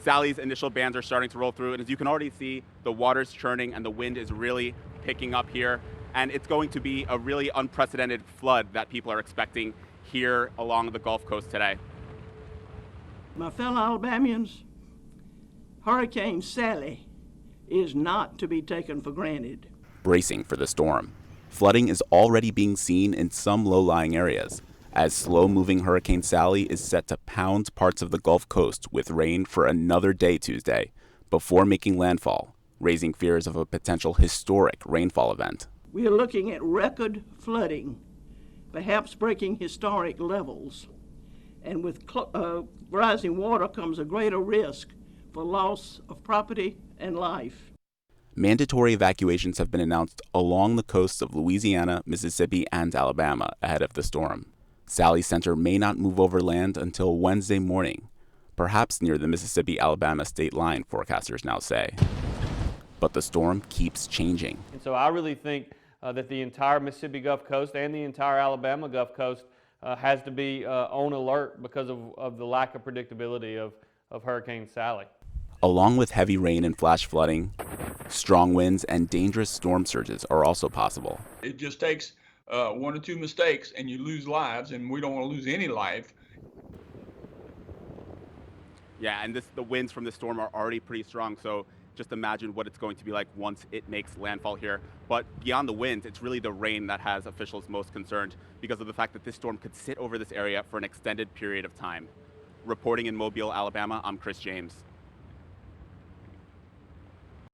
Sally's initial bands are starting to roll through, and as you can already see, the water's churning and the wind is really picking up here. And it's going to be a really unprecedented flood that people are expecting here along the Gulf Coast today. My fellow Alabamians, Hurricane Sally is not to be taken for granted. Bracing for the storm. Flooding is already being seen in some low-lying areas, as slow-moving Hurricane Sally is set to pound parts of the Gulf Coast with rain for another day Tuesday, before making landfall, raising fears of a potential historic rainfall event. We are looking at record flooding, perhaps breaking historic levels. And with rising water comes a greater risk for loss of property and life. Mandatory evacuations have been announced along the coasts of Louisiana, Mississippi, and Alabama ahead of the storm. Sally's center may not move over land until Wednesday morning, perhaps near the Mississippi-Alabama state line, forecasters now say. But the storm keeps changing. And so I really think that the entire Mississippi Gulf Coast and the entire Alabama Gulf Coast has to be on alert because of the lack of predictability of Hurricane Sally. Along with heavy rain and flash flooding, strong winds and dangerous storm surges are also possible. It just takes one or two mistakes and you lose lives, and we don't want to lose any life. Yeah, and the winds from the storm are already pretty strong, so just imagine what it's going to be like once it makes landfall here. But beyond the winds, it's really the rain that has officials most concerned because of the fact that this storm could sit over this area for an extended period of time. Reporting in Mobile, Alabama, I'm Chris James.